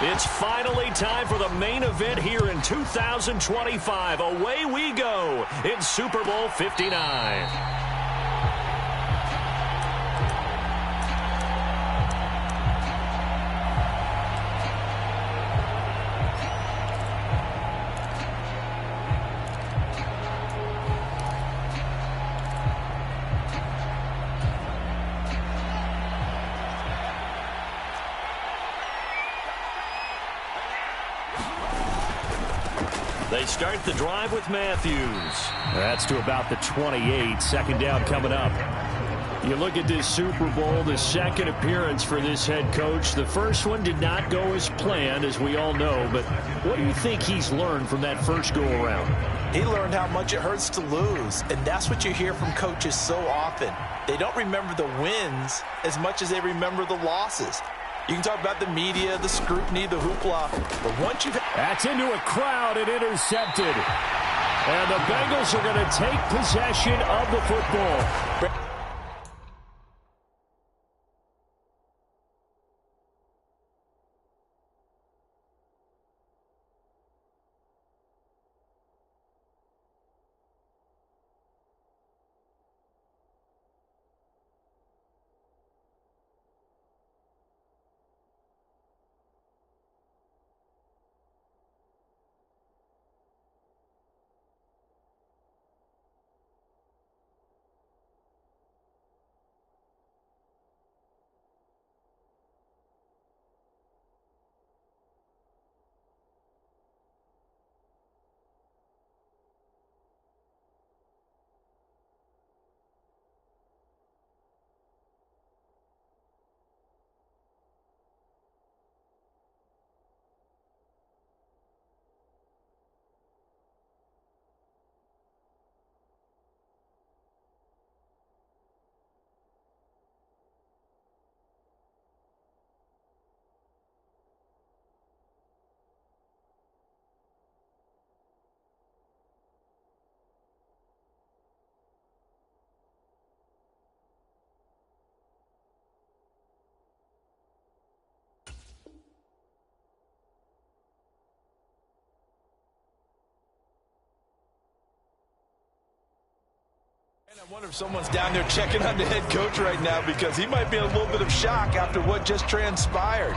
It's finally time for the main event here in 2025. Away we go in Super Bowl 59. They start the drive with Matthews. That's to about the 28. Second down coming up. You look at this Super Bowl, the second appearance for this head coach. The first one did not go as planned, as we all know. But what do you think he's learned from that first go-around? He learned how much it hurts to lose, and that's what you hear from coaches so often. They don't remember the wins as much as they remember the losses. You can talk about the media, the scrutiny, the hoopla, but once you've... That's into a crowd and intercepted. And the Bengals are going to take possession of the football. I wonder if someone's down there checking on the head coach right now because he might be in a little bit of shock after what just transpired.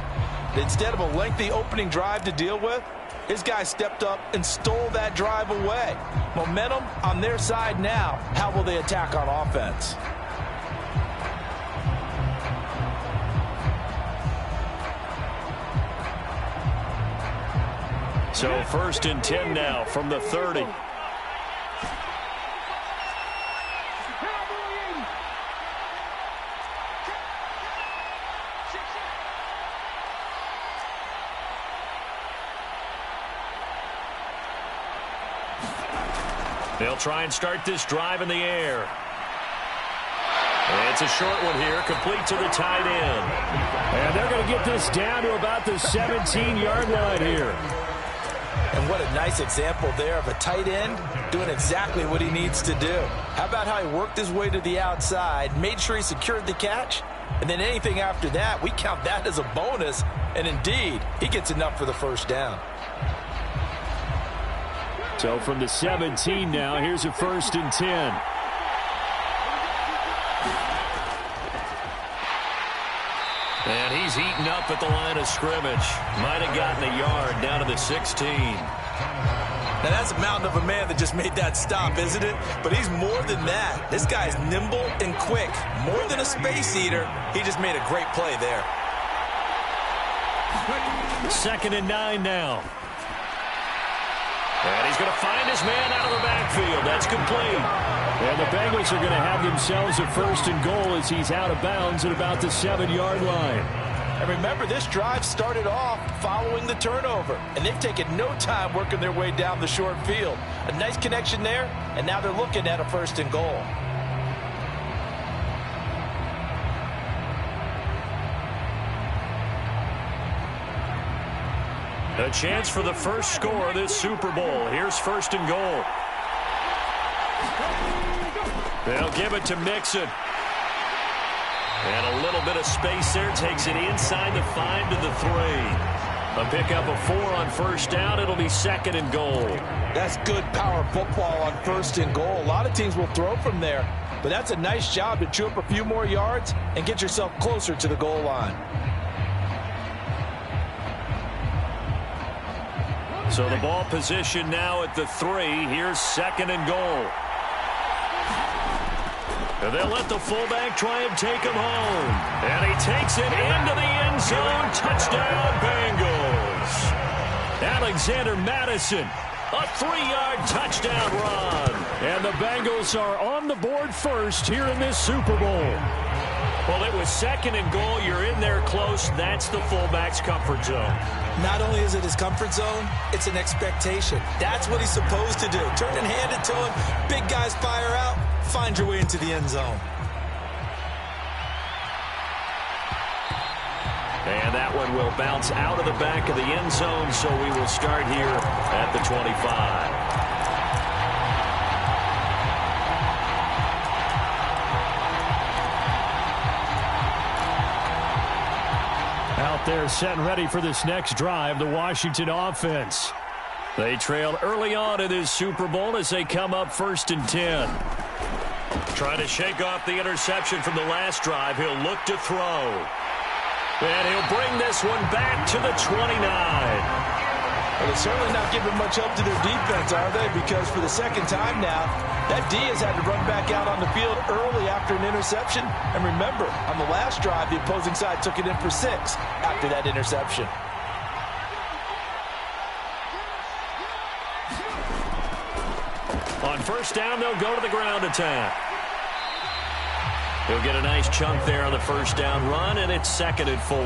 Instead of a lengthy opening drive to deal with, his guy stepped up and stole that drive away. Momentum on their side now. How will they attack on offense? So 1st and 10 now from the 30. They'll try and start this drive in the air. It's a short one here, complete to the tight end. And they're going to get this down to about the 17-yard line here. And what a nice example there of a tight end doing exactly what he needs to do. How about how he worked his way to the outside, made sure he secured the catch, and then anything after that, we count that as a bonus. And indeed, he gets enough for the first down. So from the 17 now, here's a 1st and 10. And he's eaten up at the line of scrimmage. Might have gotten a yard down to the 16. Now that's a mountain of a man that just made that stop, isn't it? But he's more than that. This guy's nimble and quick. More than a space eater, he just made a great play there. 2nd and 9 now. And he's going to find his man out of the backfield. That's complete. And the Bengals are going to have themselves a 1st and goal as he's out of bounds at about the 7-yard line. And remember, this drive started off following the turnover. And they've taken no time working their way down the short field. A nice connection there, and now they're looking at a 1st and goal. A chance for the first score of this Super Bowl. Here's 1st and goal. They'll give it to Mixon. And a little bit of space there. Takes it inside the 5 to the 3. A pickup of 4 on first down. It'll be 2nd and goal. That's good power football on 1st and goal. A lot of teams will throw from there, but that's a nice job to chew up a few more yards and get yourself closer to the goal line. So the ball position now at the 3. Here's 2nd and goal. And they'll let the fullback try and take him home. And he takes it into the end zone. Touchdown, Bengals. Alexander Madison, a 3-yard touchdown run. And the Bengals are on the board first here in this Super Bowl. Well, it was 2nd and goal. You're in there close. That's the fullback's comfort zone. Not only is it his comfort zone, it's an expectation. That's what he's supposed to do. Turn and hand it to him. Big guys fire out. Find your way into the end zone. And that one will bounce out of the back of the end zone, so we will start here at the 25. Out there set and ready for this next drive, the Washington offense. They trailed early on in this Super Bowl as they come up 1st and 10. Trying to shake off the interception from the last drive. He'll look to throw. And he'll bring this one back to the 29. Well, they're certainly not giving much help to their defense, are they? Because for the 2nd time now, that D has had to run back out on the field early after an interception. And remember, on the last drive, the opposing side took it in for 6 after that interception. On 1st down, they'll go to the ground attack. He'll get a nice chunk there on the 1st down run, and it's 2nd and 4.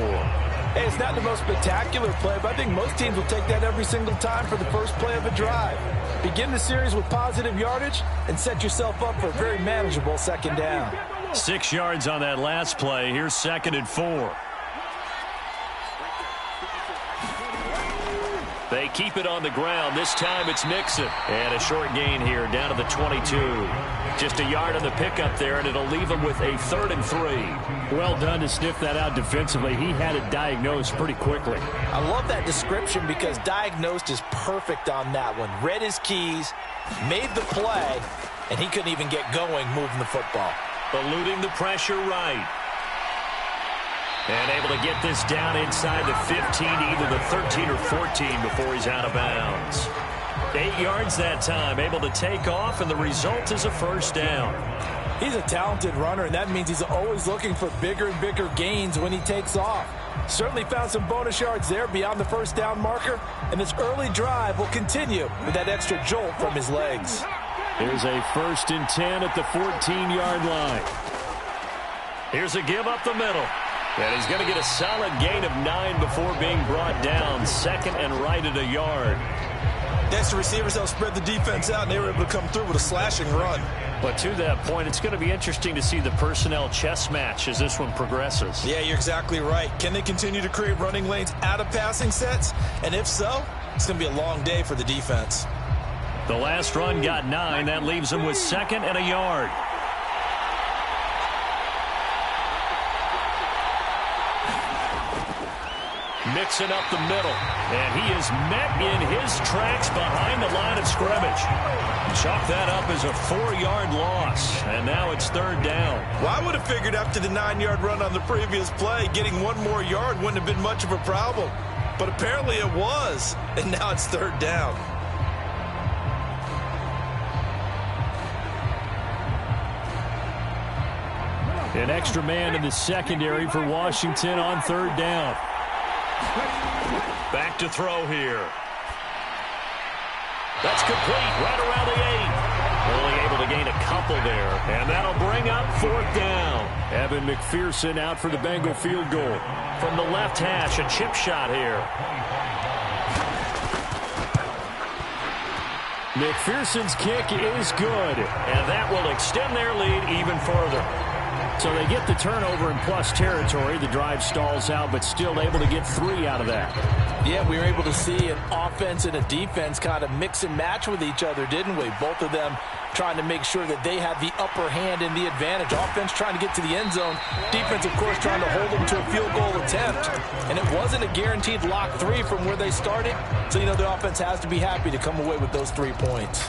Hey, it's not the most spectacular play, but I think most teams will take that every single time for the first play of a drive. Begin the series with positive yardage and set yourself up for a very manageable 2nd down. 6 yards on that last play. Here's 2nd and 4. They keep it on the ground. This time it's Nixon. And a short gain here down to the 22. Just a yard on the pickup there, and it'll leave him with a 3rd and 3. Well done to sniff that out defensively. He had it diagnosed pretty quickly. I love that description because diagnosed is perfect on that one. Read his keys, made the play, and he couldn't even get going moving the football. Eluding the pressure right. And able to get this down inside the 15, either the 13 or 14 before he's out of bounds. 8 yards that time, able to take off, and the result is a 1st down. He's a talented runner, and that means he's always looking for bigger and bigger gains when he takes off. Certainly found some bonus yards there beyond the 1st down marker, and this early drive will continue with that extra jolt from his legs. Here's a 1st and 10 at the 14-yard line. Here's a give up the middle. And he's going to get a solid gain of 9 before being brought down. 2nd and right at a yard. That's the receivers that spread the defense out, and they were able to come through with a slashing run. But to that point, it's going to be interesting to see the personnel chess match as this one progresses. Yeah, you're exactly right. Can they continue to create running lanes out of passing sets? And if so, it's going to be a long day for the defense. The last run got 9. That leaves him with 2nd and a yard. Mixing up the middle, and he is met in his tracks behind the line of scrimmage. Chalk that up as a 4-yard loss, and now it's 3rd down. Well, I would have figured after the 9-yard run on the previous play, getting 1 more yard wouldn't have been much of a problem. But apparently it was, and now it's 3rd down. An extra man in the secondary for Washington on 3rd down. Back to throw here. That's complete right around the 8. Only able to gain a couple there. And that'll bring up 4th down. Evan McPherson out for the Bengal field goal. From the left hash, a chip shot here. McPherson's kick is good. And that will extend their lead even further. So they get the turnover in plus territory. The drive stalls out, but still able to get 3 out of that. Yeah, we were able to see an offense and a defense kind of mix and match with each other, didn't we? Both of them trying to make sure that they have the upper hand and the advantage. Offense trying to get to the end zone. Defense, of course, trying to hold them to a field goal attempt. And it wasn't a guaranteed lock 3 from where they started. So, you know, the offense has to be happy to come away with those 3 points.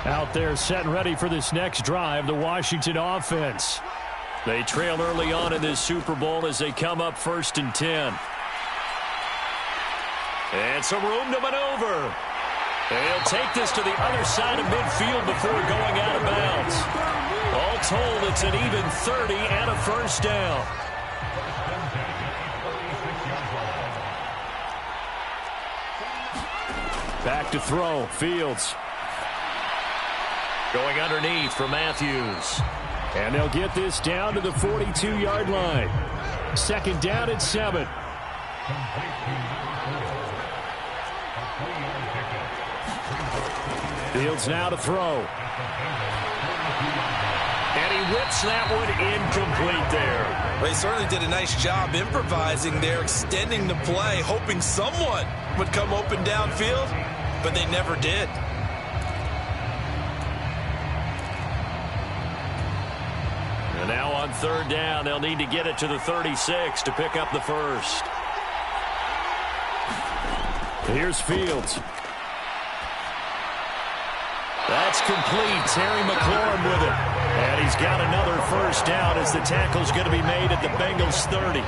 Out there set and ready for this next drive, the Washington offense. They trail early on in this Super Bowl as they come up 1st and 10. And some room to maneuver. They'll take this to the other side of midfield before going out of bounds. All told, it's an even 30 and a first down. Back to throw, Fields. Going underneath for Matthews. And they'll get this down to the 42-yard line. 2nd down and 7. Fields now to throw. And he whips that one incomplete there. They certainly did a nice job improvising there, extending the play, hoping someone would come open downfield, but they never did. And now on 3rd down, they'll need to get it to the 36 to pick up the first. Here's Fields. That's complete. Terry McLaurin with it. And he's got another first down as the tackle's going to be made at the Bengals 30.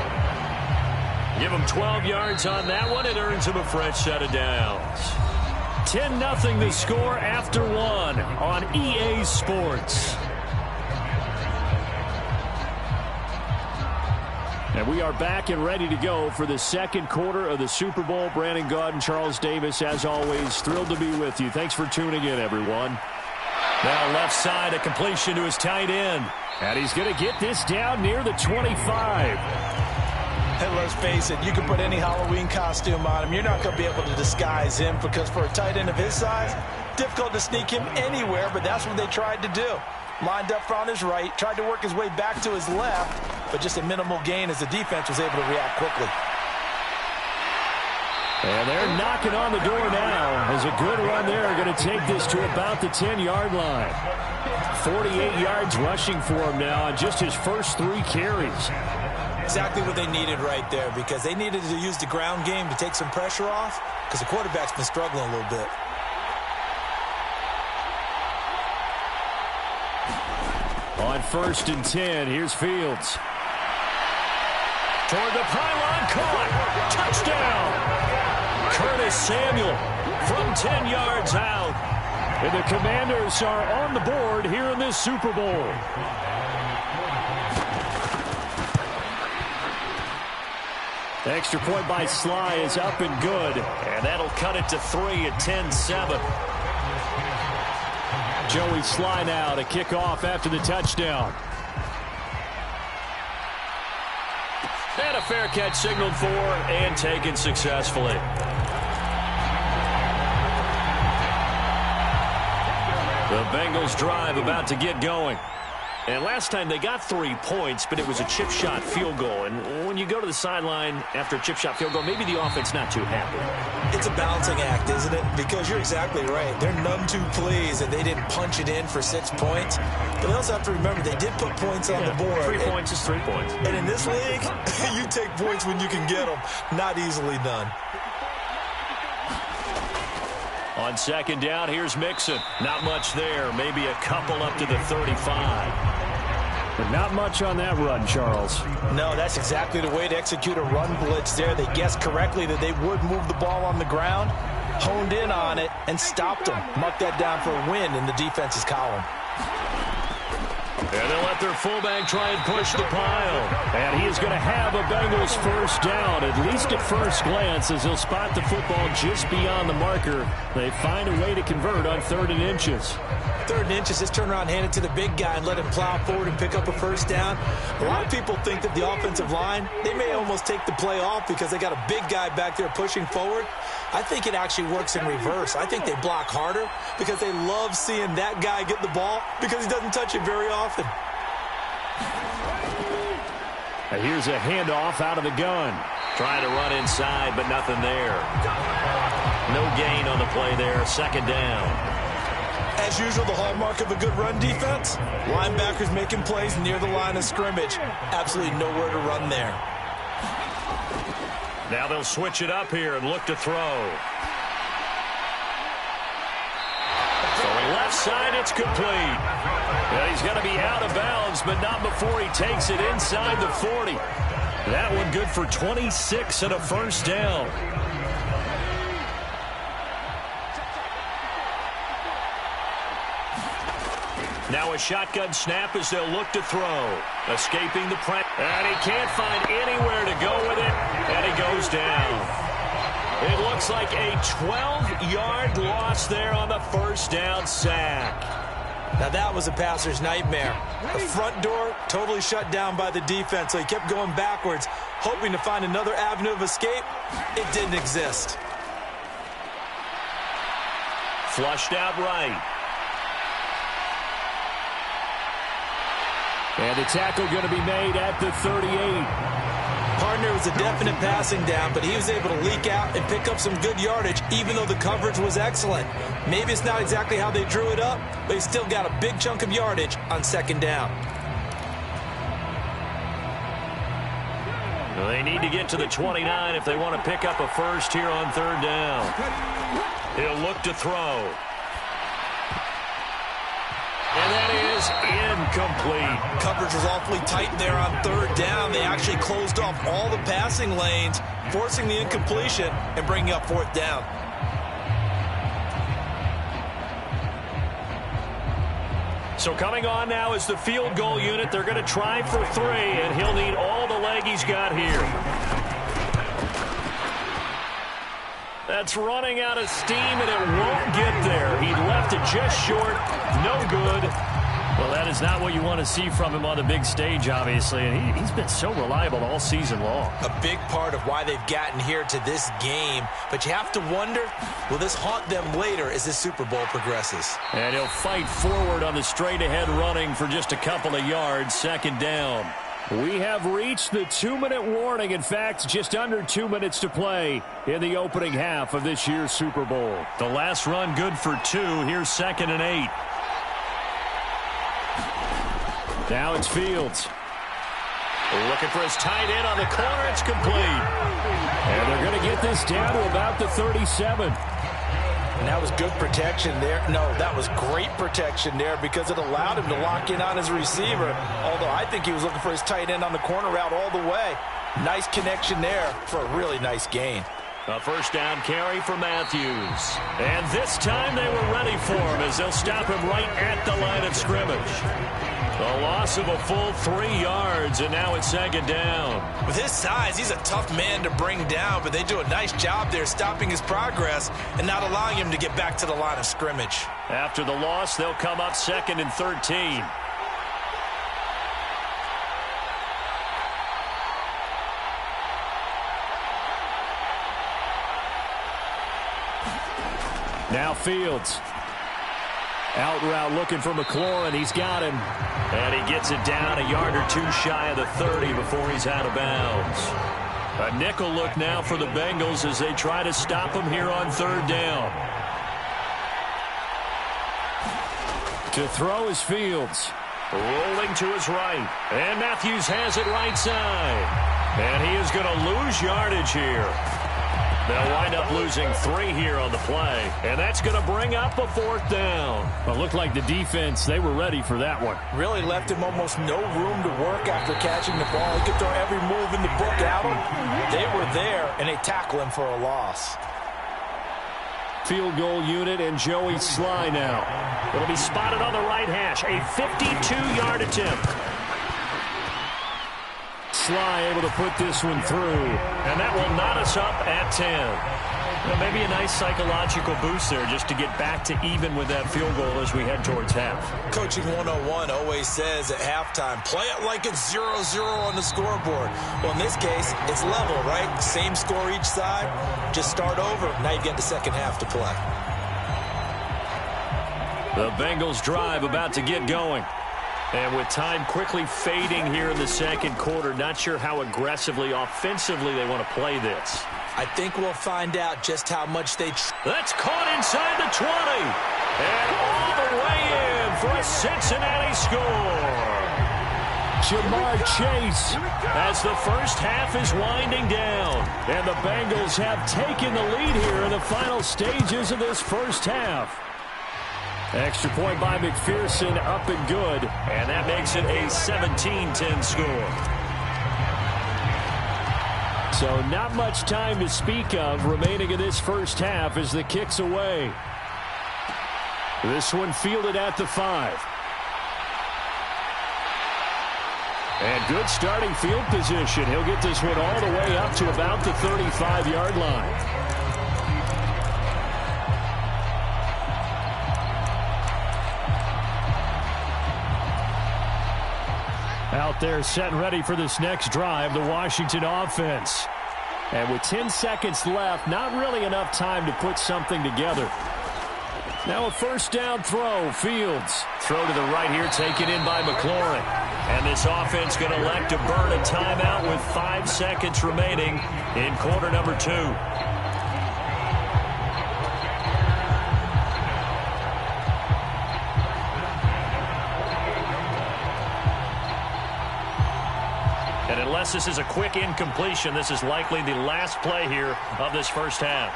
Give him 12 yards on that one. It earns him a fresh set of downs. 10-0 the score after 1 on EA Sports. And we are back and ready to go for the 2nd quarter of the Super Bowl. Brandon Gaudin, Charles Davis, as always, thrilled to be with you. Thanks for tuning in, everyone. Now left side, a completion to his tight end. And he's going to get this down near the 25. And let's face it, you can put any Halloween costume on him. You're not going to be able to disguise him because for a tight end of his size, difficult to sneak him anywhere, but that's what they tried to do. Lined up on his right, tried to work his way back to his left, but just a minimal gain as the defense was able to react quickly. And they're knocking on the door now as a good run there going to take this to about the 10-yard line. 48 yards rushing for him now on just his first 3 carries. Exactly what they needed right there because they needed to use the ground game to take some pressure off because the quarterback's been struggling a little bit. On 1st and 10, here's Fields. Toward the pylon, caught. Touchdown. Curtis Samuel from 10 yards out. And the Commanders are on the board here in this Super Bowl. Extra point by Sly is up and good. And that'll cut it to 3 at 10-7. Joey Sly now to kick off after the touchdown. And a fair catch signaled for and taken successfully. The Bengals drive about to get going. And last time they got 3 points, but it was a chip shot field goal. And when you go to the sideline after a chip shot field goal, maybe the offense not too happy. It's a balancing act, isn't it? Because you're exactly right. They're none too pleased that they didn't punch it in for 6 points. But they also have to remember they did put points on the board. 3 points is 3 points. And in this league, you take points when you can get them. Not easily done. On 2nd down, here's Mixon. Not much there. Maybe a couple up to the 35. But not much on that run, Charles. No, that's exactly the way to execute a run blitz there. They guessed correctly that they would move the ball on the ground, honed in on it, and stopped them. Marked that down for a win in the defense's column. And they'll let their fullback try and push the pile. And he is going to have a Bengals first down, at least at first glance, as he'll spot the football just beyond the marker. They find a way to convert on 3rd and inches. 3rd and inches, just turn around, hand it to the big guy, and let him plow forward and pick up a first down. A lot of people think that the offensive line, they may almost take the play off because they got a big guy back there pushing forward. I think it actually works in reverse. I think they block harder because they love seeing that guy get the ball because he doesn't touch it very often. Here's a handoff out of the gun. Trying to run inside, but nothing there. No gain on the play there. Second down. As usual, the hallmark of a good run defense, linebackers making plays near the line of scrimmage. Absolutely nowhere to run there. Now they'll switch it up here and look to throw. Left side, it's complete. Yeah, he's going to be out of bounds, but not before he takes it inside the 40. That one good for 26 and a first down. Now a shotgun snap as they'll look to throw. Escaping the press. And he can't find anywhere to go with it, and he goes down. It looks like a 12-yard loss there on the first down sack. Now that was a passer's nightmare. The front door totally shut down by the defense, so he kept going backwards, hoping to find another avenue of escape. It didn't exist. Flushed out right. And the tackle going to be made at the 38. Partner was a definite passing down, but he was able to leak out and pick up some good yardage, even though the coverage was excellent. Maybe it's not exactly how they drew it up, but he still got a big chunk of yardage on second down. Well, they need to get to the 29 if they want to pick up a first here on third down. He'll look to throw. And that is incomplete. Coverage was awfully tight there on third down. They actually closed off all the passing lanes, forcing the incompletion and bringing up fourth down. So coming on now is the field goal unit. They're going to try for 3, and he'll need all the leg he's got here. That's running out of steam, and it won't get there. He left it just short. No good. Well, that is not what you want to see from him on the big stage, obviously. And he's been so reliable all season long. A big part of why they've gotten here to this game. But you have to wonder, will this haunt them later as this Super Bowl progresses? And he'll fight forward on the straight-ahead running for just a couple of yards. Second down. We have reached the 2-minute warning. In fact, just under 2 minutes to play in the opening half of this year's Super Bowl. The last run good for 2. Here's 2nd and 8. Now it's Fields. Looking for his tight end on the corner. It's complete. And they're going to get this down to about the 37. And that was good protection there. No, that was great protection there because it allowed him to lock in on his receiver. Although I think he was looking for his tight end on the corner route all the way. Nice connection there for a really nice gain. A first down carry for Matthews. And this time they were ready for him as they'll stop him right at the line of scrimmage. A loss of a full 3 yards, and now it's second down. With his size, he's a tough man to bring down, but they do a nice job there stopping his progress and not allowing him to get back to the line of scrimmage. After the loss, they'll come up 2nd and 13. Now Fields. Out route looking for McLaurin. He's got him. And he gets it down a yard or 2 shy of the 30 before he's out of bounds. A nickel look now for the Bengals as they try to stop him here on third down. To throw is Fields. Rolling to his right. And Matthews has it right side. And he is going to lose yardage here. They'll wind up losing 3 here on the play. And that's going to bring up a fourth down. Well, it looked like the defense, they were ready for that one. Really left him almost no room to work after catching the ball. He could throw every move in the book at him. They were there, and they tackle him for a loss. Field goal unit and Joey Sly now. It'll be spotted on the right hash. A 52-yard attempt. Sly able to put this one through. And that will knot us up at 10. Well, maybe a nice psychological boost there just to get back to even with that field goal as we head towards half. Coaching 101 always says at halftime, play it like it's 0-0 on the scoreboard. Well, in this case, it's level, right? Same score each side. Just start over. Now you get the second half to play. The Bengals drive about to get going. And with time quickly fading here in the second quarter, not sure how aggressively, offensively they want to play this. I think we'll find out just how much they... That's caught inside the 20. And all the way in for a Cincinnati score. Jamar Chase as the first half is winding down. And the Bengals have taken the lead here in the final stages of this first half. Extra point by McPherson, up and good. And that makes it a 17-10 score. So not much time to speak of remaining in this first half as the kick's away. This one fielded at the 5. And good starting field position. He'll get this one all the way up to about the 35-yard line. Out there set and ready for this next drive, the Washington offense. And with 10 seconds left, not really enough time to put something together. Now a first down throw, Fields. Throw to the right here, taken in by McLaurin. And this offense going to elect to burn a timeout with 5 seconds remaining in quarter number 2. And unless this is a quick incompletion, this is likely the last play here of this first half.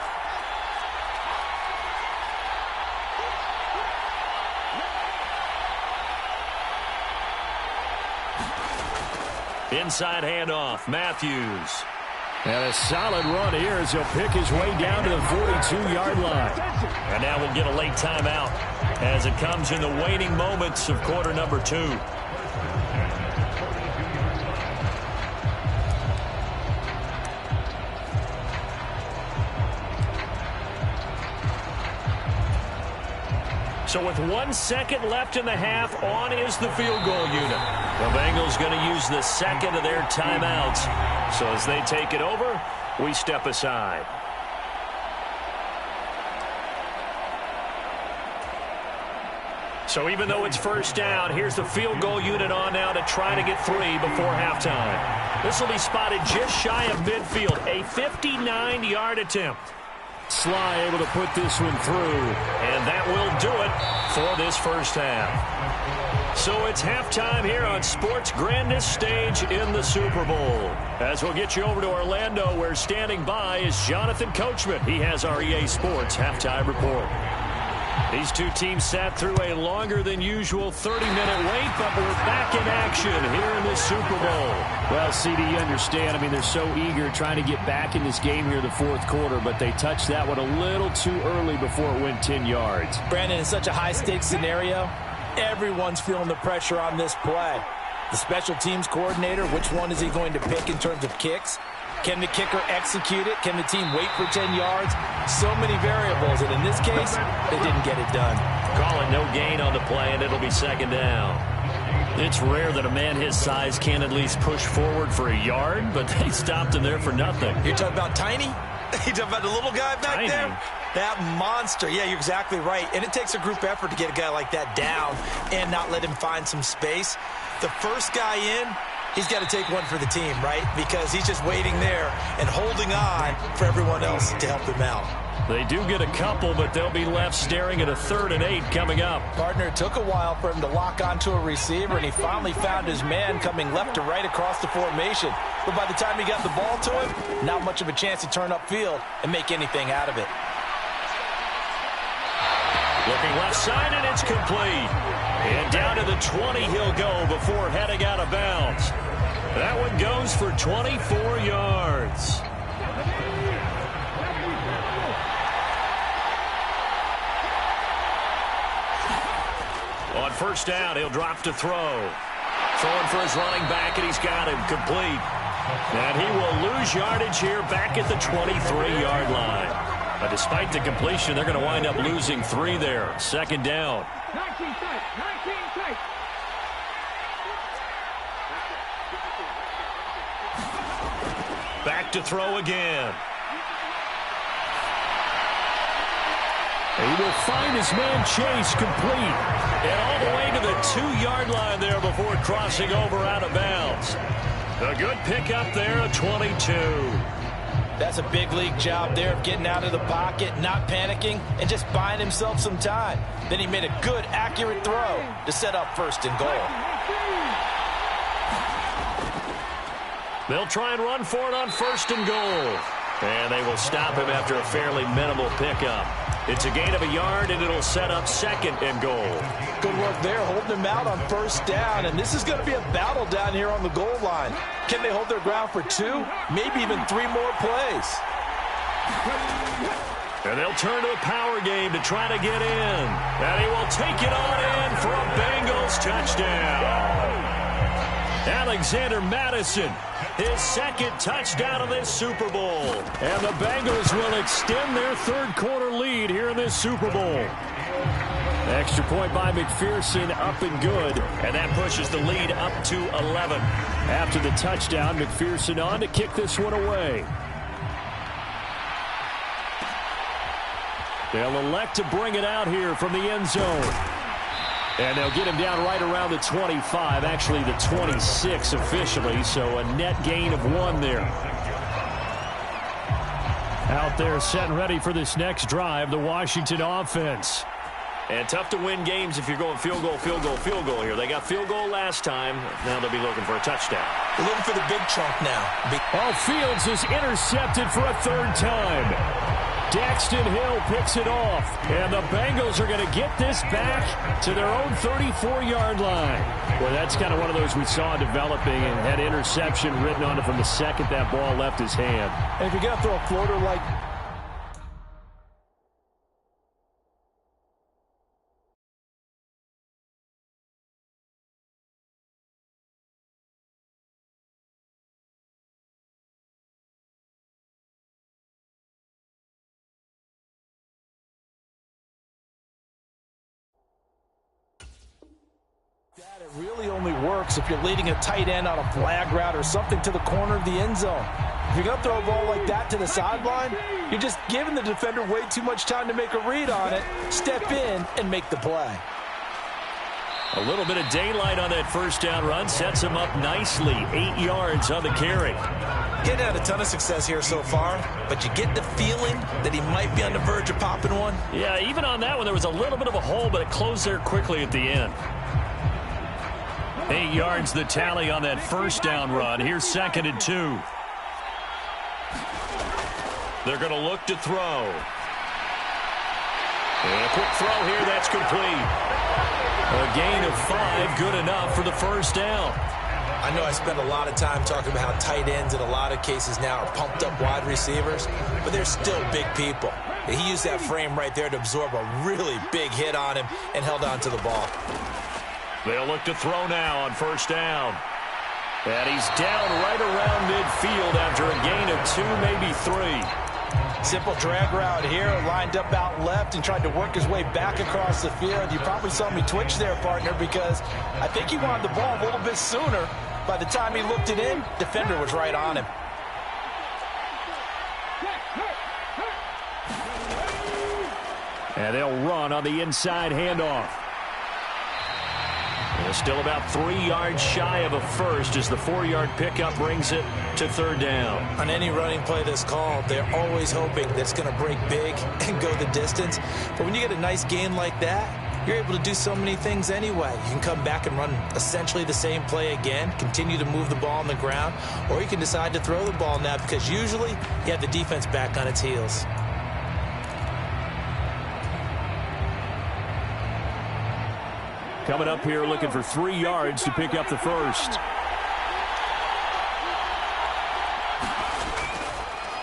Inside handoff, Matthews. And a solid run here as he'll pick his way down to the 42-yard line. And now we'll get a late timeout as it comes in the waning moments of quarter number 2. So with 1 second left in the half, on is the field goal unit. The Bengals going to use the second of their timeouts. So as they take it over, we step aside. So even though it's first down, here's the field goal unit on now to try to get 3 before halftime. This will be spotted just shy of midfield, a 59-yard attempt. Sly able to put this one through, and that will do it for this first half. So it's halftime here on sports' grandest stage in the Super Bowl. As we'll get you over to Orlando, where standing by is Jonathan Coachman. He has our EA Sports halftime report. These two teams sat through a longer than usual 30-minute wait, but we're back in action here in this Super Bowl. Well, CD, you understand. I mean, they're so eager trying to get back in this game here in the fourth quarter, but they touched that one a little too early before it went 10 yards. Brandon, in such a high-stakes scenario, everyone's feeling the pressure on this play. The special teams coordinator, which one is he going to pick in terms of kicks? Can the kicker execute it? Can the team wait for 10 yards? So many variables, and in this case, they didn't get it done. Calling no gain on the play, and it'll be second down. It's rare that a man his size can at least push forward for a yard, but they stopped him there for nothing. You're talking about Tiny? You're talking about the little guy back Tiny. there? That monster. Yeah, you're exactly right. And it takes a group effort to get a guy like that down and not let him find some space. The first guy in, he's got to take one for the team, right? Because he's just waiting there and holding on for everyone else to help him out. They do get a couple, but they'll be left staring at a 3rd and 8 coming up. Partner, it took a while for him to lock onto a receiver, and he finally found his man coming left to right across the formation. But by the time he got the ball to him, not much of a chance to turn upfield and make anything out of it. Looking left side, and it's complete. And down to the 20 he'll go before heading out of bounds. That one goes for 24 yards. On first down, he'll drop to throw. Throwing for his running back, and he's got him complete. And he will lose yardage here back at the 23-yard line. But despite the completion, they're going to wind up losing 3 there. Second down. 19 tight. Back to throw again. He will find his man Chase complete. And all the way to the 2-yard line there before crossing over out of bounds. A good pickup there, a 22. That's a big league job there of getting out of the pocket, not panicking, and just buying himself some time. Then he made a good, accurate throw to set up 1st and goal. They'll try and run for it on 1st and goal. And they will stop him after a fairly minimal pickup. It's a gain of a yard, and it'll set up 2nd and goal. Good work there, holding him out on 1st down. And this is going to be a battle down here on the goal line. Can they hold their ground for 2, maybe even 3 more plays? And they'll turn to a power game to try to get in. And he will take it on in for a Bengals touchdown. Alexander Madison, his 2nd touchdown of this Super Bowl. And the Bengals will extend their 3rd quarter lead here in this Super Bowl. Extra point by McPherson, up and good. And that pushes the lead up to 11. After the touchdown, McPherson on to kick this one away. They'll elect to bring it out here from the end zone. And they'll get him down right around the 25, actually the 26 officially, so a net gain of 1 there. Out there set and ready for this next drive, the Washington offense. And tough to win games if you're going field goal, field goal, field goal here. They got field goal last time. Now they'll be looking for a touchdown. They're looking for the big chunk now. Fields is intercepted for a 3rd time. Daxton Hill picks it off. And the Bengals are going to get this back to their own 34-yard line. Well, that's kind of one of those we saw developing and had interception written on it from the second that ball left his hand. And if you're going to throw a floater like... It really only works if you're leading a tight end on a flag route or something to the corner of the end zone. If you're going to throw a ball like that to the sideline, you're just giving the defender way too much time to make a read on it, step in, and make the play. A little bit of daylight on that 1st down run sets him up nicely. 8 yards on the carry. Getting had a ton of success here so far, but you get the feeling that he might be on the verge of popping one. Yeah, even on that one, there was a little bit of a hole, but it closed there quickly at the end. 8 yards the tally on that 1st down run. Here's 2nd and 2. They're going to look to throw. And a quick throw here, that's complete. A gain of 5, good enough for the 1st down. I know I spent a lot of time talking about how tight ends in a lot of cases now are pumped up wide receivers, but they're still big people. He used that frame right there to absorb a really big hit on him and held on to the ball. They'll look to throw now on 1st down. And he's down right around midfield after a gain of 2, maybe 3. Simple drag route here, lined up out left and tried to work his way back across the field. You probably saw me twitch there, partner, because I think he wanted the ball a little bit sooner. By the time he looked it in, defender was right on him. And they'll run on the inside handoff. They're still about 3 yards shy of a first as the 4-yard pickup brings it to 3rd down. On any running play that's called, they're always hoping that it's going to break big and go the distance. But when you get a nice gain like that, you're able to do so many things anyway. You can come back and run essentially the same play again, continue to move the ball on the ground, or you can decide to throw the ball now because usually you have the defense back on its heels. Coming up here looking for 3 yards to pick up the first.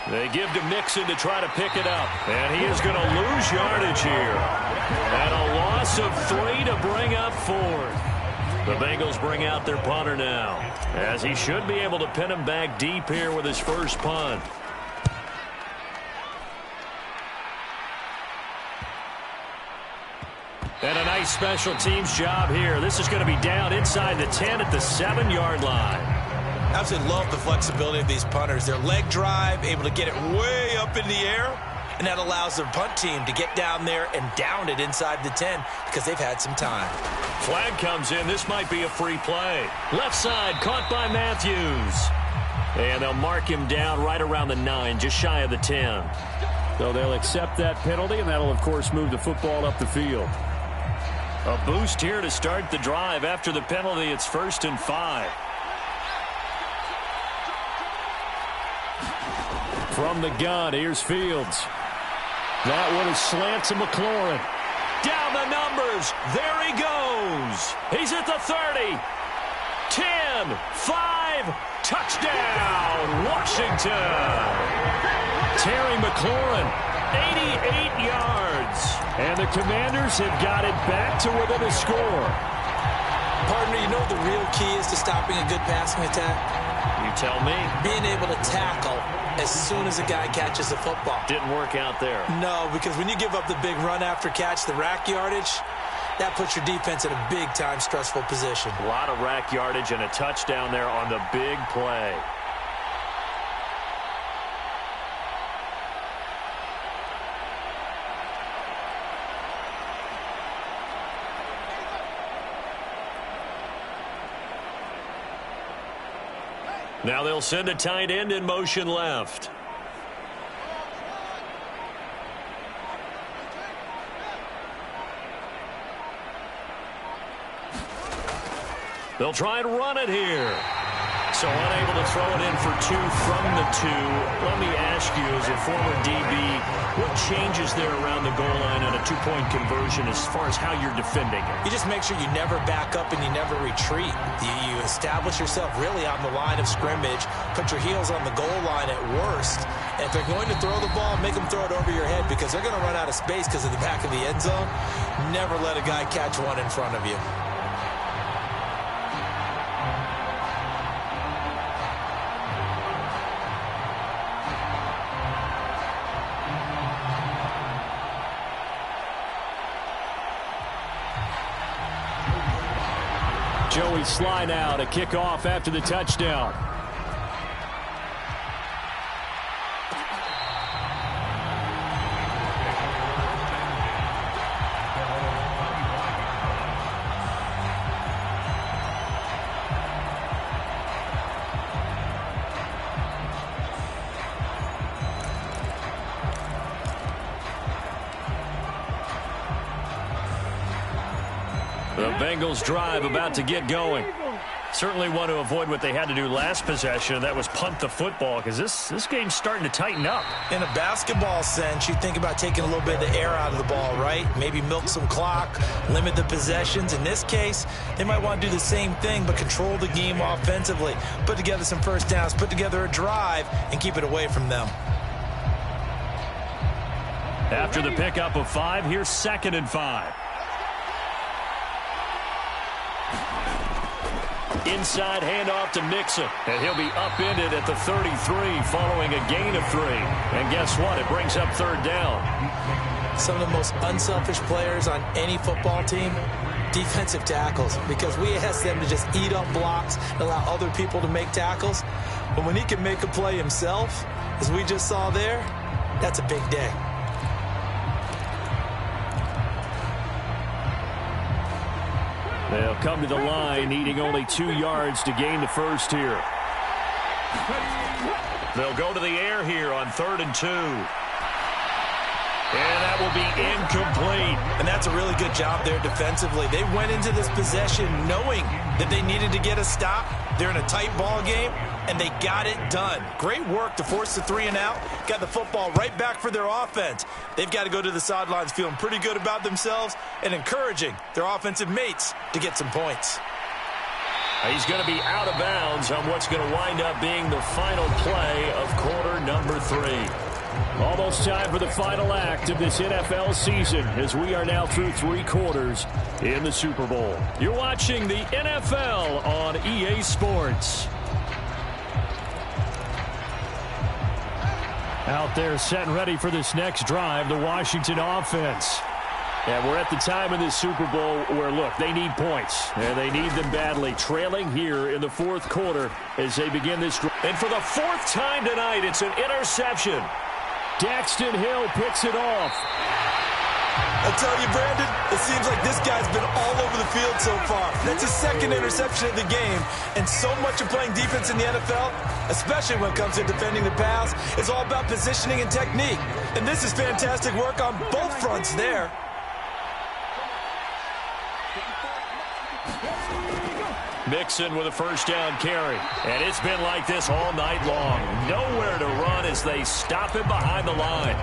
They give to Mixon to try to pick it up. And he is going to lose yardage here. And a loss of 3 to bring up 4th. The Bengals bring out their punter now, as he should be able to pin him back deep here with his first punt. And a nice special teams job here. This is going to be down inside the 10 at the 7-yard line. Absolutely love the flexibility of these punters. Their leg drive, able to get it way up in the air, and and that allows their punt team to get down there and down it inside the 10 because they've had some time. Flag comes in. This might be a free play. Left side, caught by Matthews. And they'll mark him down right around the 9, just shy of the 10. So they'll accept that penalty, and that'll, of course, move the football up the field. A boost here to start the drive. After the penalty, it's 1st and 5. From the gun, here's Fields. That one is slant to McLaurin. Down the numbers. There he goes. He's at the 30. 10, 5, touchdown, Washington. Terry McLaurin, 88 yards. And the Commanders have got it back to within a score. Partner, you know what the real key is to stopping a good passing attack? You tell me. Being able to tackle as soon as a guy catches the football. Didn't work out there. No, because when you give up the big run after catch, the rack yardage, that puts your defense in a big-time stressful position. A lot of rack yardage and a touchdown there on the big play. Now they'll send a tight end in motion left. They'll try and run it here. So unable to throw it in for 2 from the 2. Let me ask you, as a former DB, what changes there around the goal line on a 2-point conversion as far as how you're defending it? You just make sure you never back up and you never retreat. You establish yourself really on the line of scrimmage, put your heels on the goal line at worst, and if they're going to throw the ball, make them throw it over your head because they're going to run out of space because of the back of the end zone. Never let a guy catch one in front of you. Joey Sly now to kick off after the touchdown. The Bengals drive about to get going. Certainly want to avoid what they had to do last possession. That was punt the football because this game's starting to tighten up. In a basketball sense, you think about taking a little bit of the air out of the ball, right? Maybe milk some clock, limit the possessions. In this case, they might want to do the same thing but control the game offensively. Put together some first downs, put together a drive, and keep it away from them. After the pickup of 5, here's 2nd and 5. Inside handoff to Mixon, and he'll be upended at the 33 following a gain of 3. And guess what? It brings up 3rd down. Some of the most unselfish players on any football team, defensive tackles, because we ask them to just eat up blocks and allow other people to make tackles. But when he can make a play himself, as we just saw there, that's a big day. They'll come to the line, needing only 2 yards to gain the first here. They'll go to the air here on 3rd and 2. And that will be incomplete. And that's a really good job there defensively. They went into this possession knowing that they needed to get a stop. They're in a tight ball game, and they got it done. Great work to force the 3 and out. Got the football right back for their offense. They've got to go to the sidelines feeling pretty good about themselves and encouraging their offensive mates to get some points. He's going to be out of bounds on what's going to wind up being the final play of quarter number 3. Almost time for the final act of this NFL season as we are now through 3 quarters in the Super Bowl. You're watching the NFL on EA Sports. Out there set and ready for this next drive, the Washington offense. And we're at the time in this Super Bowl where, look, they need points. And they need them badly, trailing here in the 4th quarter as they begin this drive. And for the 4th time tonight, it's an interception. Daxton Hill picks it off. I tell you, Brandon, it seems like this guy's been all over the field so far. That's his second interception of the game. And so much of playing defense in the NFL, especially when it comes to defending the pass, is all about positioning and technique. And this is fantastic work on both fronts there. Mixon with a first down carry. And it's been like this all night long. Nowhere to run as they stop him behind the line.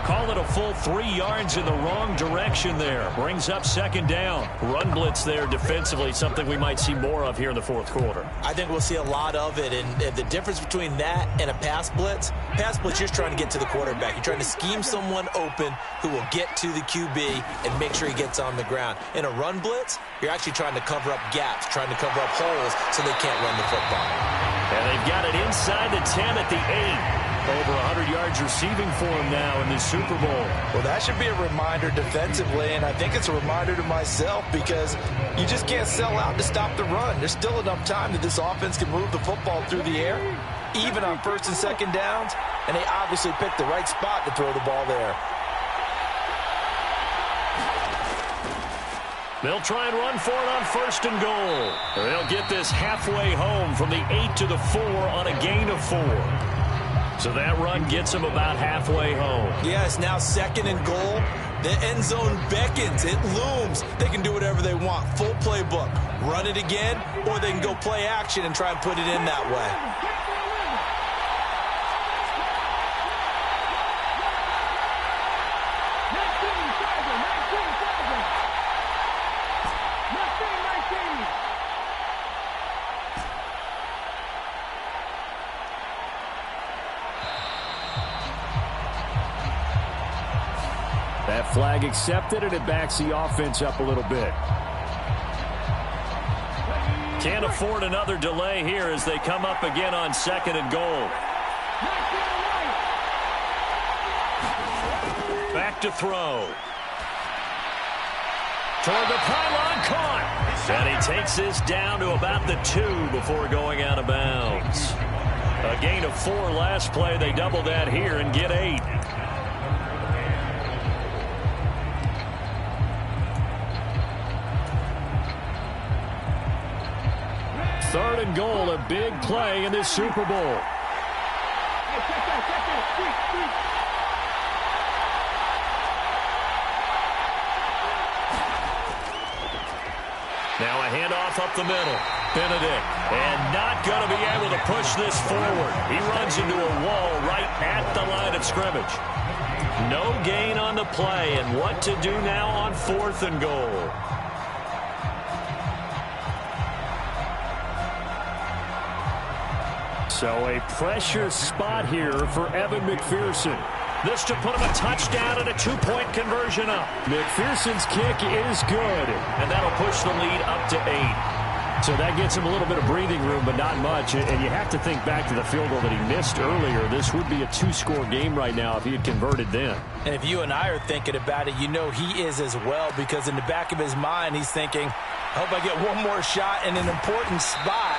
Call it a full 3 yards in the wrong direction there. Brings up second down. Run blitz there defensively, something we might see more of here in the fourth quarter. I think we'll see a lot of it. And the difference between that and a pass blitz, you're just trying to get to the quarterback. You're trying to scheme someone open who will get to the QB and make sure he gets on the ground. In a run blitz, you're actually trying to cover up gaps, trying to cover up holes so they can't run the football. And they've got it inside the 10 at the 8. Over 100 yards receiving for him now in this Super Bowl. Well, that should be a reminder defensively, and I think it's a reminder to myself because you just can't sell out to stop the run. There's still enough time that this offense can move the football through the air, even on first and second downs, and they obviously picked the right spot to throw the ball there. They'll try and run for it on first and goal. They'll get this halfway home from the 8 to the 4 on a gain of 4. So that run gets them about halfway home. Yeah, it's now second and goal. The end zone beckons. It looms. They can do whatever they want. Full playbook. Run it again, or they can go play action and try and put it in that way. That flag accepted, and it backs the offense up a little bit. Can't afford another delay here as they come up again on second and goal. Back to throw. Toward the pylon, caught. And he takes this down to about the 2 before going out of bounds. A gain of 4 last play. They double that here and get 8. Third and goal, a big play in this Super Bowl. Now a handoff up the middle. Benedict, and not going to be able to push this forward. He runs into a wall right at the line of scrimmage. No gain on the play, and what to do now on fourth and goal. So a pressure spot here for Evan McPherson. This to put him a touchdown and a 2-point conversion up. McPherson's kick is good. And that'll push the lead up to 8. So that gets him a little bit of breathing room, but not much. And you have to think back to the field goal that he missed earlier. This would be a 2-score game right now if he had converted then. And if you and I are thinking about it, you know he is as well, because in the back of his mind, he's thinking, I hope I get one more shot in an important spot.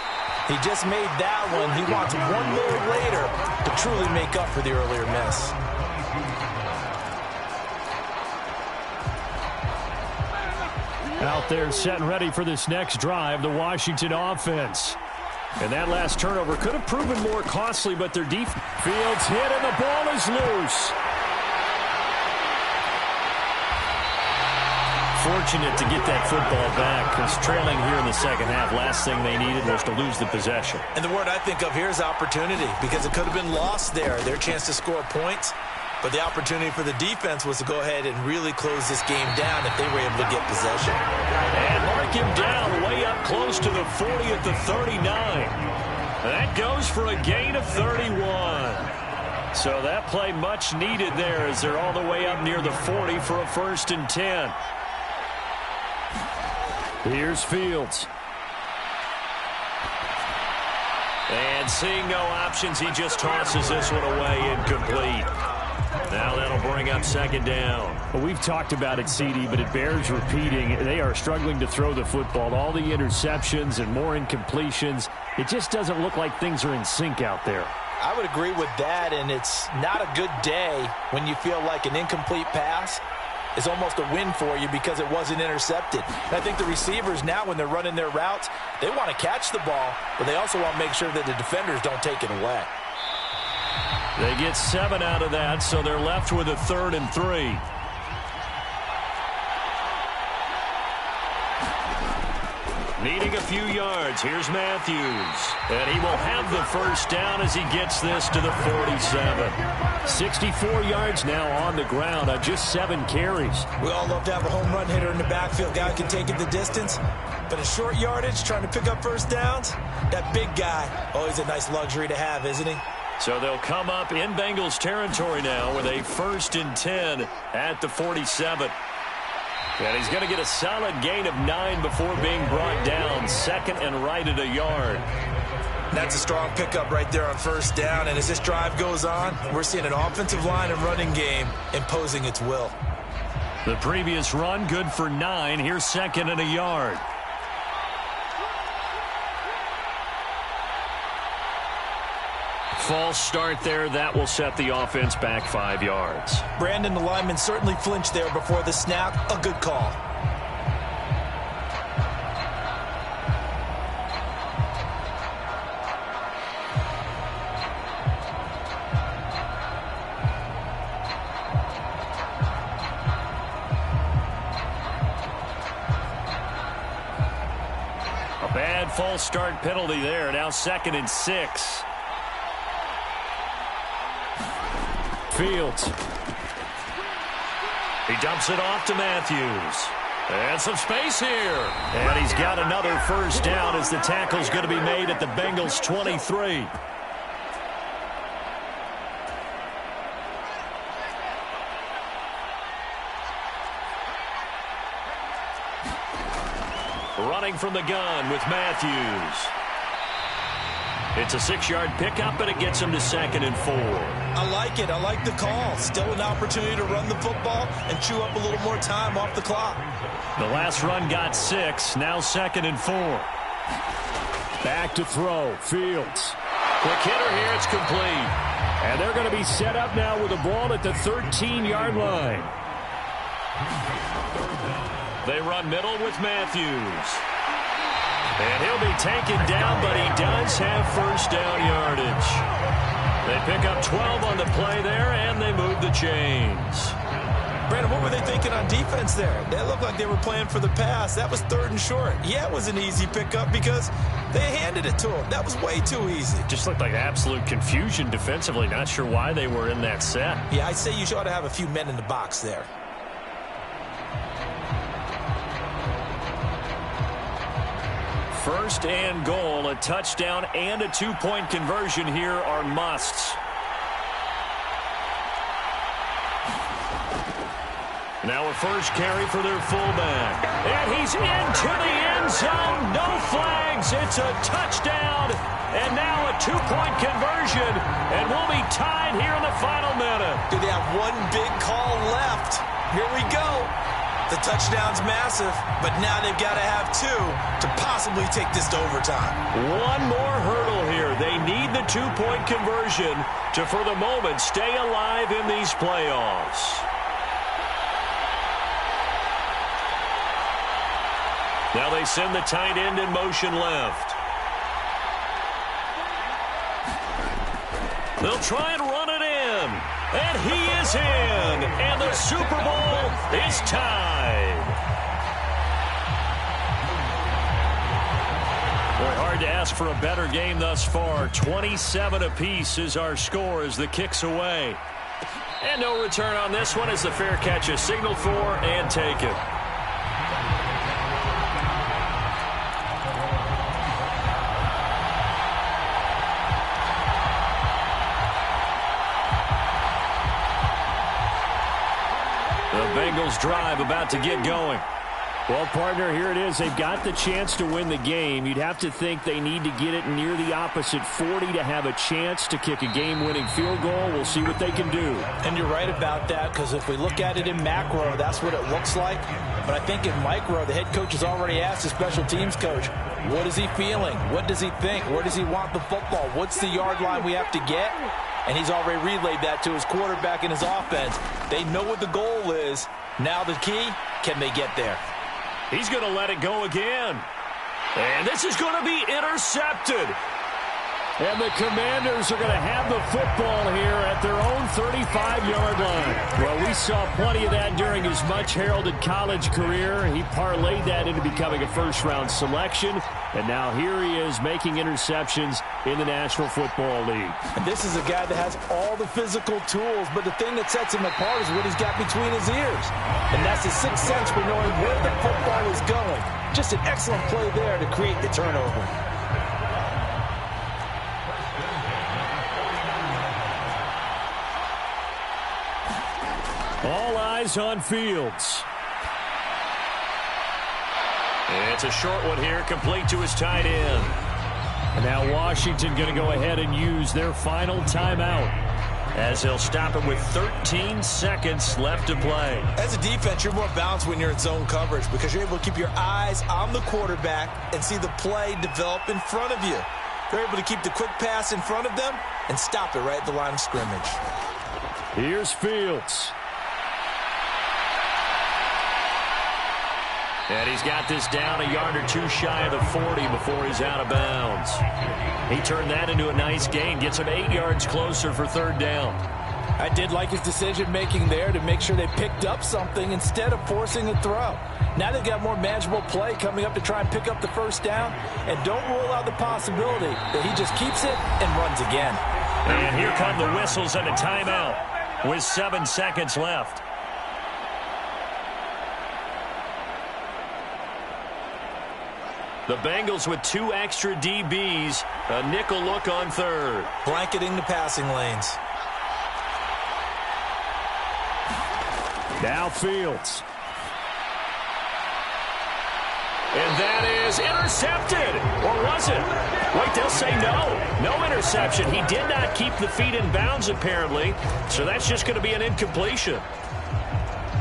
He just made that one. He wants one more later to truly make up for the earlier miss. Out there set and ready for this next drive, the Washington offense. And that last turnover could have proven more costly, but their defense. Fields hit and the ball is loose. Fortunate to get that football back, because trailing here in the second half, last thing they needed was to lose the possession. And the word I think of here is opportunity, because it could have been lost there, their chance to score points. But the opportunity for the defense was to go ahead and really close this game down if they were able to get possession. And mark him down way up close to the 40 at the 39. That goes for a gain of 31. So that play much needed there as they're all the way up near the 40 for a 1st and 10. Here's Fields. And seeing no options, he just tosses this one away incomplete. Now that'll bring up second down. Well, we've talked about it, CD, but it bears repeating. They are struggling to throw the football. All the interceptions and more incompletions. It just doesn't look like things are in sync out there. I would agree with that, and it's not a good day when you feel like an incomplete pass is almost a win for you because it wasn't intercepted. And I think the receivers now, when they're running their routes, they want to catch the ball, but they also want to make sure that the defenders don't take it away. They get 7 out of that, so they're left with a 3rd and 3. Needing a few yards. Here's Matthews. And he will have the first down as he gets this to the 47. 64 yards now on the ground on just 7 carries. We all love to have a home run hitter in the backfield. Guy can take it the distance. But a short yardage, trying to pick up first downs, that big guy, always a nice luxury to have, isn't he? So they'll come up in Bengals territory now with a 1st and 10 at the 47. And he's going to get a solid gain of 9 before being brought down. 2nd and right at a yard. That's a strong pickup right there on first down. And as this drive goes on, we're seeing an offensive line and running game imposing its will. The previous run good for 9. Here's 2nd and a yard. False start there. That will set the offense back 5 yards. Brandon, the lineman, certainly flinched there before the snap. A good call. A bad false start penalty there. Now 2nd and 6. Fields. He dumps it off to Matthews. And some space here. And he's got another first down as the tackle's going to be made at the Bengals 23. Running from the gun with Matthews. It's a 6-yard pickup, but it gets him to 2nd and 4. I like it. I like the call. Still an opportunity to run the football and chew up a little more time off the clock. The last run got 6. Now 2nd and 4. Back to throw. Fields. Quick hitter here. It's complete. And they're going to be set up now with the ball at the 13-yard line. They run middle with Matthews. And he'll be taken down, but he does have first down yardage. They pick up 12 on the play there, and they move the chains. Brandon, what were they thinking on defense there? They looked like they were playing for the pass. That was 3rd and short. Yeah, it was an easy pickup because they handed it to him. That was way too easy. Just looked like absolute confusion defensively. Not sure why they were in that set. Yeah, I'd say you ought to have a few men in the box there. First and goal, a touchdown and a 2-point conversion here are musts. Now a first carry for their fullback. And he's into the end zone. No flags. It's a touchdown. And now a 2-point conversion. And we'll be tied here in the final minute. Do they have one big call left? Here we go. The touchdown's massive, but now they've got to have 2 to possibly take this to overtime. One more hurdle here. They need the 2-point conversion to, for the moment, stay alive in these playoffs. Now they send the tight end in motion left. They'll try and run it in. And he is in. And the Super Bowl is tied. Boy, hard to ask for a better game thus far. 27 apiece is our score as the kick's away. And no return on this one as the fair catch is signaled for and taken. The Bengals drive about to get going. Well, partner, here it is. They've got the chance to win the game. You'd have to think they need to get it near the opposite 40 to have a chance to kick a game-winning field goal. We'll see what they can do. And you're right about that, because if we look at it in macro, that's what it looks like. But I think in micro, the head coach has already asked the special teams coach, what is he feeling? What does he think? Where does he want the football? What's the yard line we have to get? And he's already relayed that to his quarterback and his offense. They know what the goal is. Now the key, can they get there? He's going to let it go again. And this is going to be intercepted. And the Commanders are going to have the football here at their own 35-yard line. Well, we saw plenty of that during his much-heralded college career. He parlayed that into becoming a first-round selection. And now here he is making interceptions in the National Football League. And this is a guy that has all the physical tools, but the thing that sets him apart is what he's got between his ears. And that's his sixth sense for knowing where the football is going. Just an excellent play there to create the turnover. All eyes on Fields. It's a short one here, complete to his tight end. And now Washington going to go ahead and use their final timeout, as he'll stop it with 13 seconds left to play. As a defense, you're more balanced when you're in zone coverage because you're able to keep your eyes on the quarterback and see the play develop in front of you. They're able to keep the quick pass in front of them and stop it right at the line of scrimmage. Here's Fields. And he's got this down a yard or two shy of the 40 before he's out of bounds. He turned that into a nice gain, gets him 8 yards closer for third down. I did like his decision-making there to make sure they picked up something instead of forcing a throw. Now they've got more manageable play coming up to try and pick up the first down, and don't rule out the possibility that he just keeps it and runs again. And here come the whistles and a timeout with 7 seconds left. The Bengals with 2 extra DBs, a nickel look on third. Blanketing the passing lanes. Now Fields. And that is intercepted. Or was it? Wait, they'll say no. No interception. He did not keep the feet in bounds, apparently. So that's just going to be an incompletion.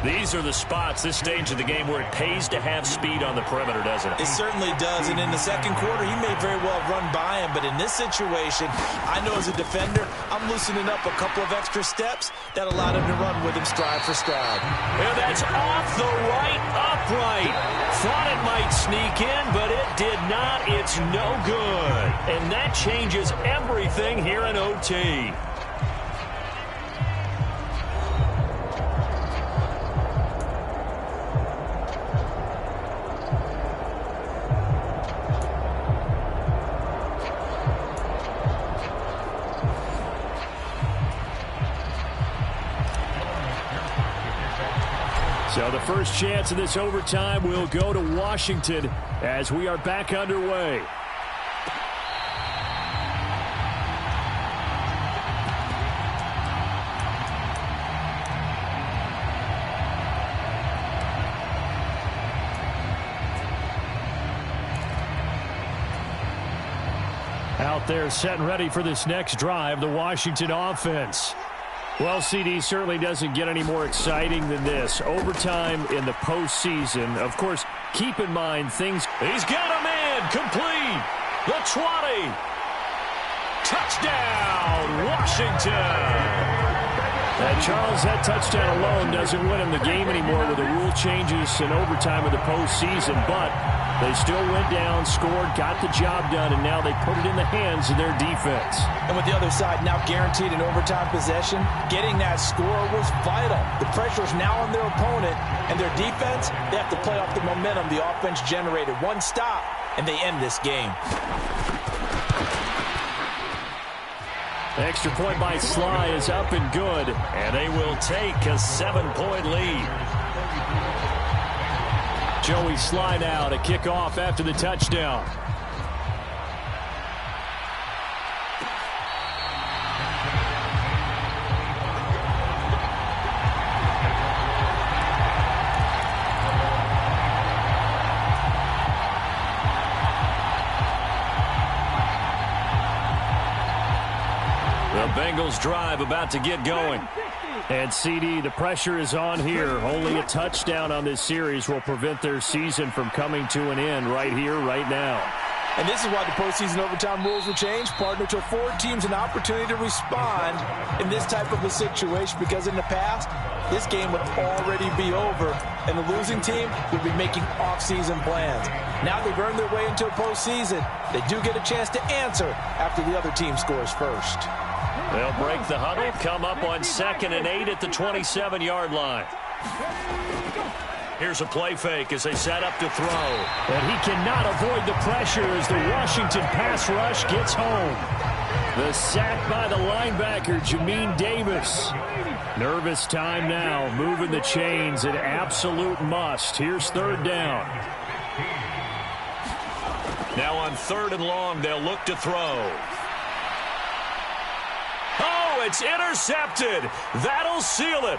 These are the spots, this stage of the game, where it pays to have speed on the perimeter, doesn't it? It certainly does, and in the second quarter, he may very well run by him, but in this situation, I know as a defender, I'm loosening up a couple of extra steps that allowed him to run with him stride for stride. And that's off the right upright. Thought it might sneak in, but it did not. It's no good. And that changes everything here in OT. So the first chance of this overtime will go to Washington as we are back underway. Out there set and ready for this next drive, the Washington offense. Well, CD certainly doesn't get any more exciting than this. Overtime in the postseason. Of course, keep in mind things. He's got a man complete. The 20. Touchdown, Washington. And Charles, that touchdown alone doesn't win him the game anymore with the rule changes in overtime of the postseason. But they still went down, scored, got the job done, and now they put it in the hands of their defense. And with the other side now guaranteed an overtime possession, getting that score was vital. The pressure is now on their opponent, and their defense, they have to play off the momentum the offense generated. One stop, and they end this game. Extra point by Sly is up and good. And they will take a 7-point lead. Joey Sly now to kick off after the touchdown. The Bengals drive about to get going. And CD, the pressure is on here. Only a touchdown on this series will prevent their season from coming to an end right here, right now. And this is why the postseason overtime rules were changed, partner, to afford teams an opportunity to respond in this type of a situation, because in the past, this game would already be over, and the losing team would be making off-season plans. Now they've earned their way into a postseason. They do get a chance to answer after the other team scores first. They'll break the huddle, come up on 2nd and 8 at the 27-yard line. Here's a play fake as they set up to throw. And he cannot avoid the pressure as the Washington pass rush gets home. The sack by the linebacker, Jamin Davis. Nervous time now, moving the chains, an absolute must. Here's 3rd down. Now on 3rd and long, they'll look to throw. Oh, it's intercepted. That'll seal it.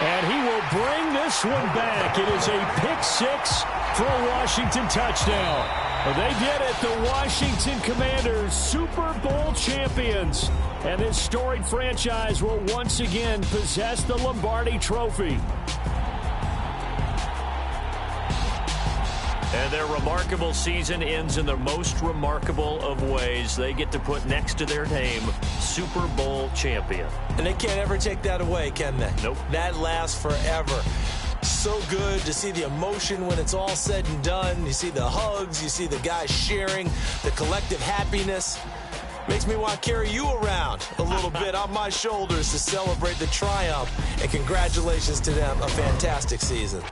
And he will bring this one back. It is a pick 6 for a Washington touchdown. They did it, the Washington Commanders, Super Bowl champions. And this storied franchise will once again possess the Lombardi Trophy. And their remarkable season ends in the most remarkable of ways. They get to put next to their name, Super Bowl champion. And they can't ever take that away, can they? Nope. That lasts forever. So good to see the emotion when it's all said and done. You see the hugs, you see the guys sharing, the collective happiness. Makes me want to carry you around a little bit on my shoulders to celebrate the triumph. And congratulations to them, a fantastic season.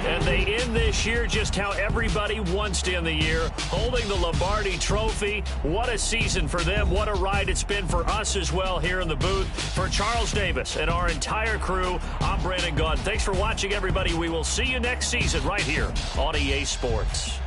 And they end this year just how everybody wants to end the year, holding the Lombardi Trophy. What a season for them. What a ride it's been for us as well here in the booth. For Charles Davis and our entire crew, I'm Brandon Gunn. Thanks for watching, everybody. We will see you next season right here on EA Sports.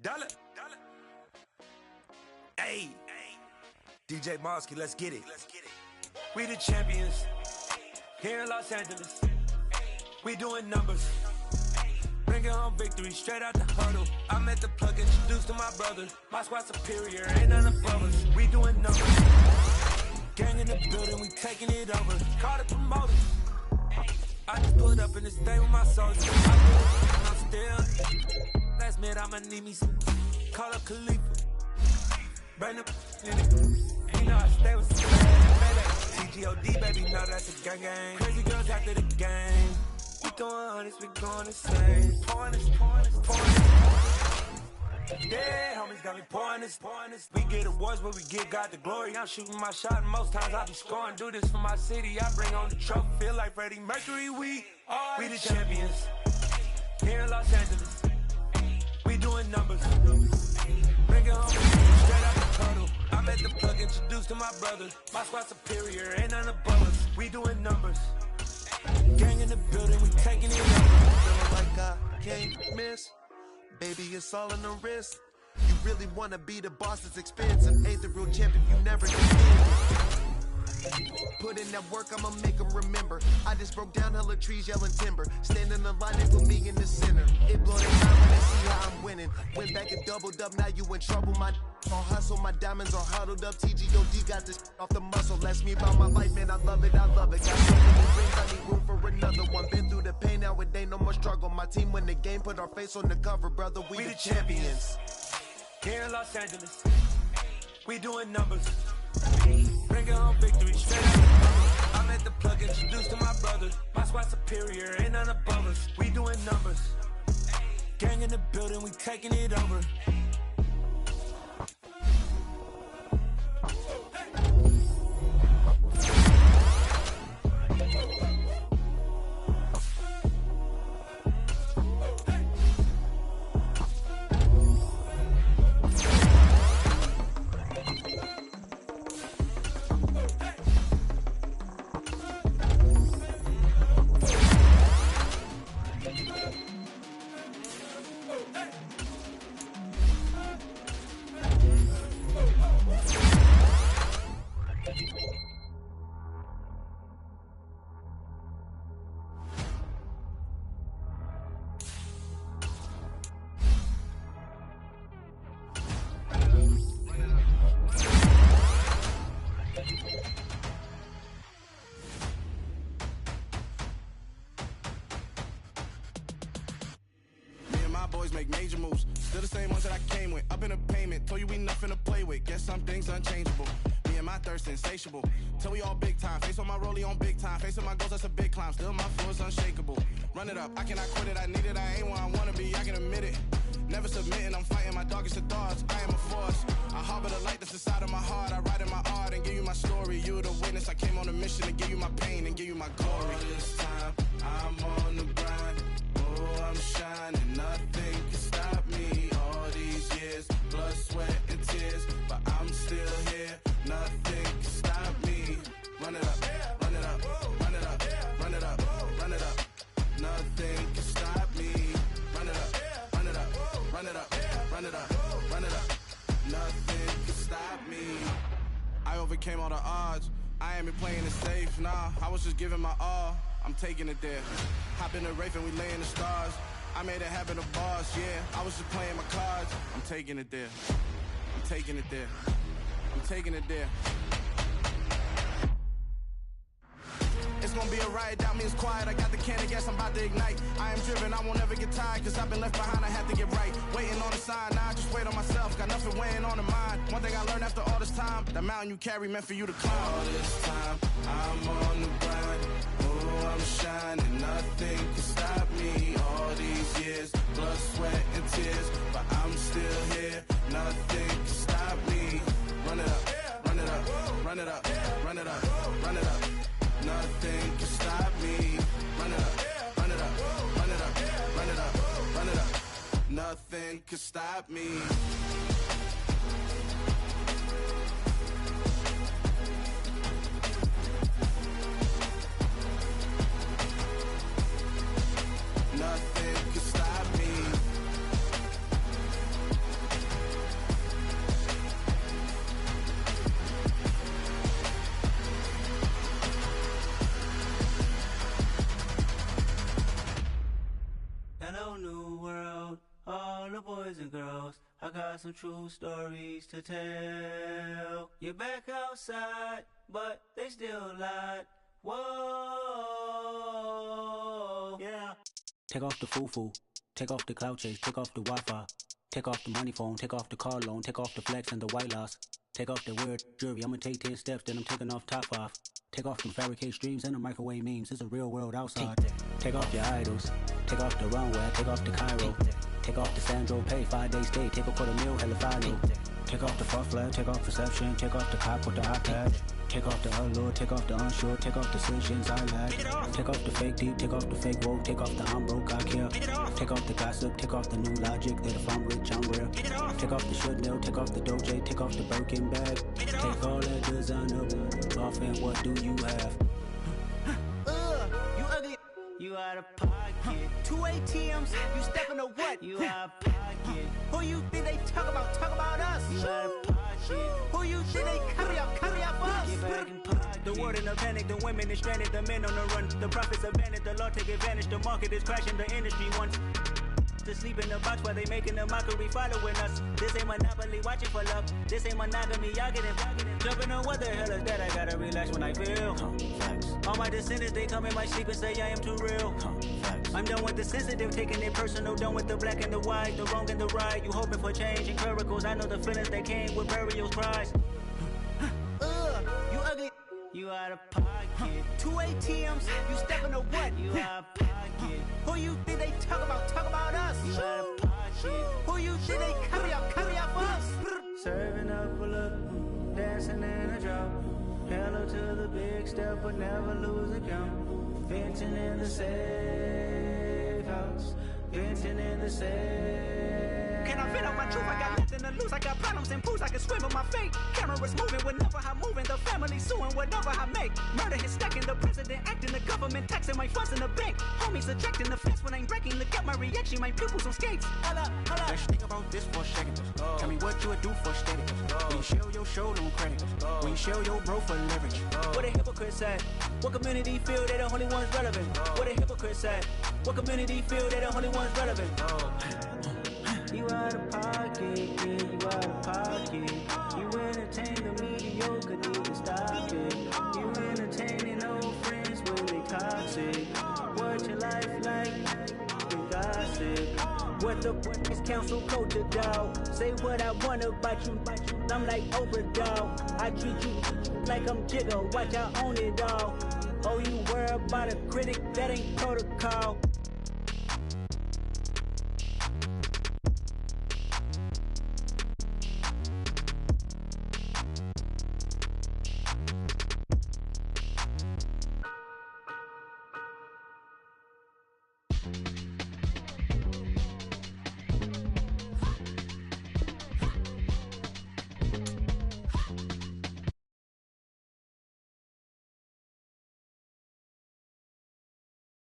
Dollar. Hey, DJ Mosky, let's get it. We the champions here in Los Angeles. We doing numbers. Bringing home victory straight out the huddle. I'm at the plug, introduced to my brother. My squad superior, ain't none above us. We doing numbers. Gang in the building, we taking it over. Call the promoters. I just pulled up in this thing with my soldiers. I'm still. Last minute, I'ma need me some. Call up Khalifa. Burn up in it. You know I stay with some baby. TGOD, baby, know that's a gang gang. Crazy girls after the game. We throwing hundreds, we going insane. Pouring this. Dead homies got me pouring this. We get awards, but we give God the glory. I'm shooting my shot, and most times I be scoring. Do this for my city, I bring on the trophy. Feel like Freddie Mercury, we the champions. Here in Los Angeles. We doing numbers. Bring it home, straight out the tunnel. I'm at the plug, introduced to my brother. My squad superior, ain't none above us. We doing numbers. Gang in the building, we taking it over. Feeling like I can't miss. Baby, it's all in the wrist. You really wanna be the boss, it's expensive. Ain't the real champion, you never defend. Put in that work, I'ma make them remember. I just broke down hella trees, yelling timber. Standing in the line, they put me in the center. It blow their mind when they see how I'm winning. Went back and doubled up, now you in trouble. My on hustle, my diamonds are huddled up. TGOD got this off the muscle. That's me about my life, man, I love it, I love it. Got so many rings, I need room for another one. Been through the pain, now it ain't no more struggle. My team win the game, put our face on the cover, brother. We the champions. Here in Los Angeles, we doing numbers. Bringing home victory straight out the bubble. I'm at the plug, introduced to my brother. My squad superior, ain't none above us. We doing numbers. Gang in the building, we taking it over. Boys make major moves, still the same ones that I came with. Up in the payment, told you we nothing to play with. Guess some things unchangeable. Me and my thirst insatiable. Till we all big time. Face on my rollie on big time. Facing my goals, that's a big climb. Still my flow is unshakable. Run it up, I cannot quit it. I need it, I ain't where I wanna be. I can admit it. Never submitting, I'm fighting my darkest of thoughts. I am a force. I harbor the light that's inside of my heart. I write in my art and give you my story. You the witness. I came on a mission to give you my pain and give you my glory. All this time, I'm on the grind. Oh, I'm shining. Nothing can stop me. All these years, blood, sweat, and tears, but I'm still here. Nothing can stop me. Run it up, run it up, run it up, run it up, run it up. Nothing can stop me. Run it up, run it up, run it up, run it up, run it up. Nothing can stop me. I overcame all the odds. I ain't been playing it safe, nah. I was just giving my all. I'm taking it there. Hop in the Wraith and we lay in the stars. I made it happen to boss, yeah. I was just playing my cards. I'm taking it there. I'm taking it there. I'm taking it there. It's gonna be a riot, doubt me it's quiet. I got the can of gas, I'm about to ignite. I am driven, I won't ever get tired, cause I've been left behind, I have to get right. Waiting on the sign, now I just wait on myself. Got nothing weighing on the mind. One thing I learned after all this time, the mountain you carry meant for you to climb. All this time, I'm on the grind. Oh, I'm shining, nothing can stop me. All these years, blood, sweat, and tears, but I'm still here. Nothing can stop me. Run it up, run it up, run it up, run it up, run it up. Nothing can stop me. Run it up, run it up, run it up, run it up, run it up. Nothing can stop me. Nothing can stop me. Hello, new world, all the boys and girls. I got some true stories to tell. You're back outside, but they still lied. Whoa, yeah. Take off the foo-foo, take off the cloud chase, take off the Wi-Fi, take off the money phone, take off the car loan, take off the flex and the white loss, take off the weird jewelry. I'ma take 10 steps, then I'm taking off top 5. Take off them fabricate streams and the microwave memes. It's a real world outside. Take off your idols, take off the runway, take off the Cairo, take off the Sandro Pay, 5-day stay, take a $250,000, hella final. Take off the fuck flag, take off perception, take off the cop with the iPad. Take off the allure, take off the unsure, take off decisions I lack. Take off the fake deep, take off the fake woke, take off the I'm broke, I care. Take off the gossip, take off the new logic that if I'm rich, I'm real. Take off the should know, take off the Doge, take off the Birkin bag. Take all that designer off and what do you have? You ugly. You out of pocket. 2 ATMs, you stepping or what? You out of pocket. Who you think they talk about? Talk about us. You out of pocket. Who you think they carry up for us? Get back in pocket. The world in a panic, the women is stranded, the men on the run. The profits abandoned, the law take advantage. The market is crashing, the industry wants to sleep in the box while they making a mockery following us. This ain't monopoly, watching for love. This ain't monogamy, y'all getting jumping on what the hell is that? I gotta relax when I feel. All my descendants, they come in my sleep and say I am too real. I'm done with the sensitive, taking it personal. Done with the black and the white, the wrong and the right. You hoping for change and miracles. I know the feelings that came with burial cries. You ugly. You out of pocket. 2 ATMs, you stepping to what? You out of pocket. Who you think they talk about? Talk about us. You out of pocket. Who you think they carry out for us? Serving up a look, dancing in a drop. Hello to the big step, but never lose a count. Venting in the safe house. Venting in the safe. Can I vent out my truth? I got nothing to lose. I got problems and pools. I can swim in my fate. Cameras moving whenever I'm moving. The family suing whatever I make. Murder is stacking. The president acting. The government taxing my funds in the bank. Homies subtracting the fence when I'm breaking. Look at my reaction. My pupils on skates. Hold up. Let's think about this for a second. Tell me what you would do for status. When you show your show, no credit. When you show your bro for leverage. What a hypocrite said. What community feel they the only ones relevant? What a hypocrite said. What community feel they the only ones relevant? You out of pocket, yeah, you out of pocket. You entertain the mediocre, need to stop it. You entertaining old friends when they toxic. What your life like? You gossip. What the is council culture, dog? Say what I want about you. I'm like Oprah, dog. I treat you like I'm Jigga. Watch I own it all. Oh, you worry about a critic? That ain't protocol.